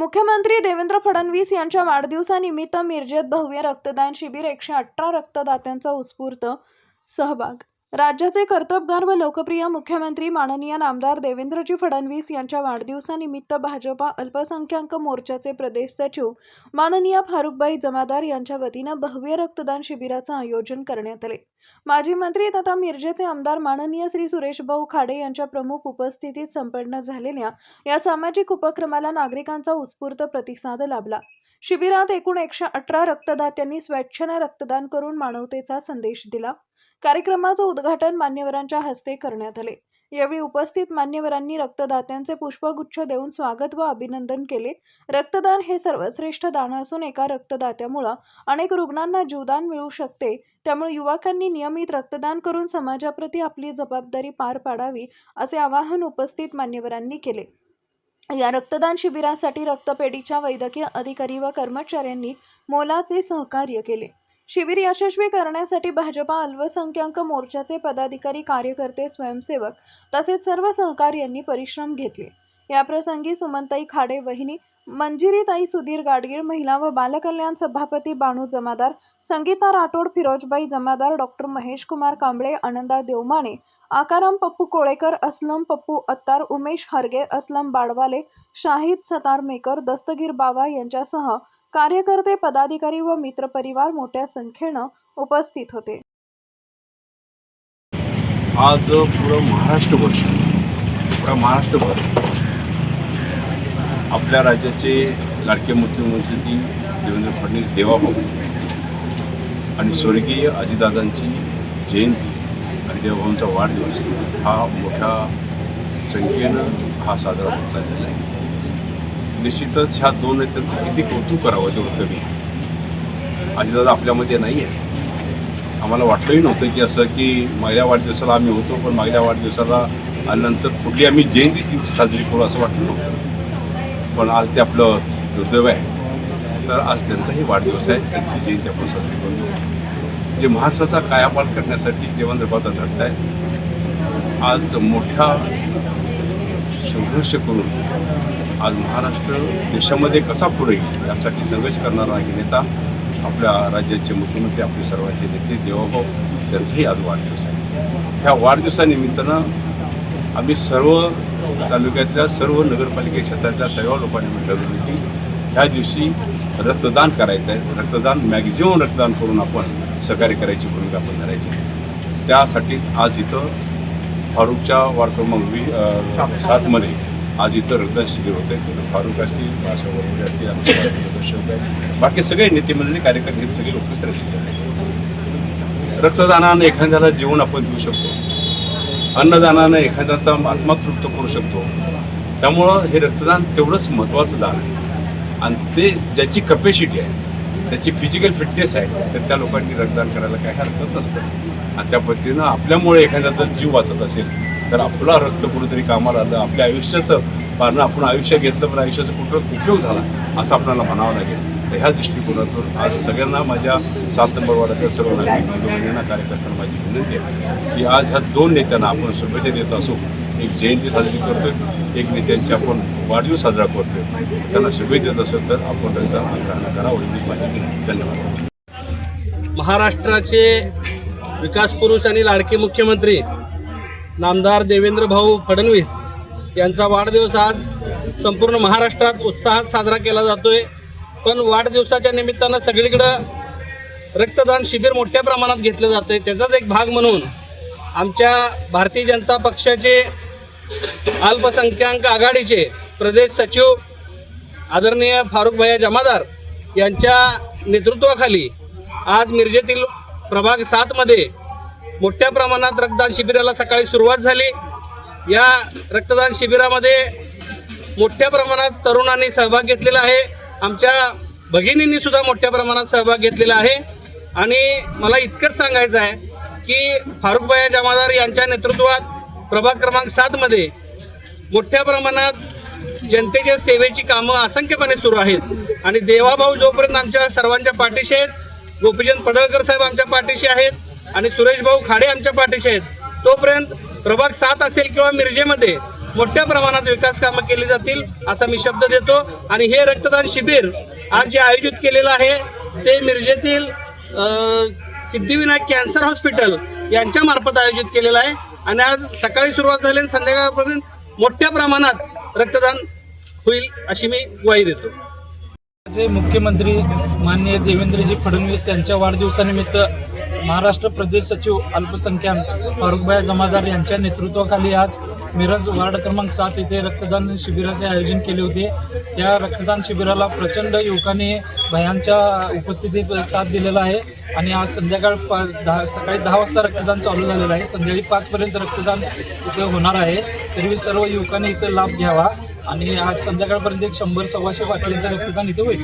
मुख्यमंत्री देवेंद्र फडणवीस यांच्या वाढदिवसानिमित्त मिरजेत भव्य रक्तदान शिबिर 118 रक्तदात्यांचा उत्स्फूर्त सहभाग। राज्याचे कर्तबगार व लोकप्रिय मुख्यमंत्री माननीय नामदार देवेंद्रजी फडणवीस यांच्या वाढदिवसानिमित्त भाजपा अल्पसंख्याक मोर्चाचे प्रदेश सचिव माननीय फारुकभाई जमादार यांच्या वतीने भव्य रक्तदान शिबिराचे आयोजन करण्यात आले। माजी मंत्री तथा मिरजेचे आमदार माननीय श्री सुरेश भाऊ खाडे यांच्या प्रमुख उपस्थितीत संपन्न झालेल्या या सामाजिक उपक्रमाला नागरिकांचा उत्स्फूर्त प्रतिसाद लाभला। शिबिरात एकूण 118 रक्तदात्यांनी स्वेच्छेने रक्तदान करून मानवतेचा संदेश दिला। कार्यक्रमाचे उद्घाटन मान्यवरांच्या हस्ते करण्यात आले। यावेळी उपस्थित मान्यवरांनी रक्तदात्यांचे पुष्पगुच्छ देऊन स्वागत व अभिनंदन केले। रक्तदान हे सर्वश्रेष्ठ दान असून एका रक्तदात्यामुळे अनेक रुग्णांना जीवदान मिळू शकते। त्यामुळे युवकांनी नियमित रक्तदान करून समाजाप्रती आपली जबाबदारी पार पाडावी असे आवाहन उपस्थित मान्यवरांनी केले। या रक्तदान शिबिरासाठी रक्तपेढीच्या वैद्यकीय अधिकारी व कर्मचाऱ्यांनी मोलाचे सहकार्य केले। शिबिर यशस्वी करण्यासाठी भाजपा अल्पसंख्याक मोर्चाचे पदाधिकारी, कार्यकर्ते, स्वयंसेवक तसेच सर्व सहकार्यांनी परिश्रम घेतले। या प्रसंगी सुमनताई खाडे वहिनी, मंजिरीताई सुधीर गाडगीळ, महिला व बालकल्याण सभापती बाणू जमादार, संगीता राठोड, फिरोजबाई जमादार, डॉक्टर महेश कुमार कांबळे, आनंदा देवमाने, आकाराम पप्पू कोळेकर, असलम पप्पू अत्तार, उमेश हरगे, असलम बाडवाले, शाहिद सतारमेकर, दस्तगीर बाबा यांच्यासह कार्यकर्ते, पदाधिकारी व मित्रपरिवार मोठ्या संख्येने उपस्थित होते। आज पूरा महाराष्ट्रभर आपल्या राज्याचे लाडके मुख्यमंत्री देवेंद्र फडणवीस देवाभाऊ आणि स्वर्गीय अजितदादांची जयंती आणि देवाभाऊंचा वाढदिवस हा मोठ्या संख्येनं हा साजरा होत चाललेला आहे। निश्चितच ह्या दोन नेत्यांचं किती कौतुक करावं तेवढं कमी। अजितदादा आपल्यामध्ये नाही आहे। आम्हाला वाटलंही नव्हतं की असं की मागल्या वाढदिवसाला आम्ही होतो, पण मागल्या वाढदिवसाला आल्यानंतर कुठली आम्ही जयंती त्यांची साजरी करू असं वाटलं नव्हतं। पण आज ते आपलं दुर्दैव आहे, तर आज त्यांचाही वाढदिवस आहे, त्यांची जयंती आपण साजरी करतो। जे महाराष्ट्राचा कायापालट करण्यासाठी देवेंद्र बाबा झटत आहे, आज मोठा संघर्ष करून आज महाराष्ट्र देशामध्ये कसा पुढे येईल यासाठी संघर्ष करणारा एक नेता आपल्या राज्याचे मुख्यमंत्री, आपले सर्वांचे नेते देवाभाऊ, त्यांचाही आज वाढदिवस आहे। ह्या वाढदिवसानिमित्तानं आम्ही सर्व तालुक्यातल्या सर्व नगरपालिका क्षेत्रातल्या सर्व लोकांनी ठरवलं की ह्या दिवशी रक्तदान करायचं आहे। रक्तदान मॅक्झिमम रक्तदान करून आपण सहकार्य करायची भूमिका आपण धरायची आहे। त्यासाठी आज इथं फारुकच्या वार्ड क्रमांक 7मध्ये आज इथं रक्तदान शिबिर होत आहे। फारुक असतील, भाषावर असतील, आमचे मार्गदर्शक आहेत, बाकी सगळे नेते मंडळी, कार्यकर्ते सगळे लोक असतील। रक्तदानानं एखाद्याला जीवन आपण देऊ शकतो, अन्नदानानं एखाद्याचा आत्मा तृप्त करू शकतो। त्यामुळं हे रक्तदान तेवढंच महत्त्वाचं दान आहे आणि ते ज्याची कपॅसिटी आहे, त्याची फिजिकल फिटनेस आहे, तर त्या लोकांनी रक्तदान करायला काही हरकत नसतं। आणि त्या पद्धतीनं आपल्यामुळे एखाद्याचा जीव वाचत असेल तर आपला रक्त कुठेतरी कामाला आलं, आपल्या आयुष्याचं कारण आपण आयुष्य घेतलं पण आयुष्याचा कुठं उपयोग झाला असं आपल्याला म्हणावं लागेल। तर ह्या दृष्टिकोनातून आज सगळ्यांना, माझ्या 7 नंबर वार्डातल्या सर्व नागरिक बंधूंना, कार्यकर्त्यांना माझी विनंती आहे की आज ह्या दोन नेत्यांना आपण शुभेच्छा देत असू। एक जयंती साजरी करतोय, एक नेत्यांची आपण वाढदिवस साजरा करतोय, त्यांना शुभेच्छा देत असो तर आपण त्यांचा आग्रह करावा ही माझी विनंती। धन्यवाद। महाराष्ट्राचे विकास पुरुष आणि लाडके मुख्यमंत्री नामदार देवेंद्र भाऊ फडणवीस यांचा वाढदिवस आज संपूर्ण महाराष्ट्रात उत्साहात साजरा केला जातोय। पण वाढदिवसाच्या निमित्तानं सगळीकडं रक्तदान शिबिर मोठ्या प्रमाणात घेतलं जातंय। त्याचाच एक भाग म्हणून आमच्या भारतीय जनता पक्षाचे अल्पसंख्याक आघाडीचे प्रदेश सचिव आदरणीय फारुकभाई जमादार यांच्या नेतृत्वाखाली आज मिरजेतील प्रभाग 7मध्ये मोठ्या प्रमाणात रक्तदान शिबिराला सकाळी सुरुवात झाली। या रक्तदान शिबिरामध्ये मोठ्या प्रमाणात तरुणांनी सहभाग घेतलेला आहे। आमच्या भगिनींनी सुद्धा मोठ्या प्रमाणात सहभाग घेतलेला आहे। आणि मला इतकंच सांगायचं आहे की फारुकभाई जमादार यांच्या नेतृत्वात प्रभाग क्रमांक 7मध्ये मोठ्या प्रमाणात जनतेच्या सेवेची कामं असंख्यपणे सुरू आहेत। आणि देवाभाऊ जोपर्यंत आमच्या सर्वांच्या पाठीशी आहेत, गोपीचंद पडळकर साहेब आमच्या पाठीशी आहेत आणि सुरेश भाऊ खाडे आमच्या पाठीशी आहेत, तोपर्यंत प्रभाग 7 असेल किंवा मिरजेमध्ये मोठ्या प्रमाणात विकास कामं केली जातील असा मी शब्द देतो. आणि हे रक्तदान शिबिर आज जे आयोजित केलेलं आहे ते मिरजेतील सिद्धिविनायक कॅन्सर हॉस्पिटल यांच्या मार्फत आयोजित केलेलं आहे. आणि आज सकाळी सुरुवात झाली आणि संध्याकाळपर्यंत मोठ्या प्रमाणात रक्तदान होईल अशी मी ग्वाही देतो. जे मुख्यमंत्री माननीय देवेंद्रजी फडणवीस यांच्या वाढदिवसानिमित्त महाराष्ट्र प्रदेश सचिव अल्पसंख्याक फारुखभाई जमादार यांच्या नेतृत्वाखाली आज मिरज वार्ड क्रमांक 7 येथे रक्तदान शिबिराचे आयोजन केले होते. त्या रक्तदान शिबिराला प्रचंड युवकांनी भयांच्या उपस्थितीत साथ दिलेला आहे. आणि आज सकाळी 10 वाजता रक्तदान चालू झालेलं आहे. संध्याकाळी 5 पर्यंत रक्तदान इथे होणार आहे. तरी सर्व युवकांनी इथे लाभ घ्यावा. आणि आज संध्याकाळपर्यंत 100-125 बाटल्यांचं रक्तदान इथे होईल.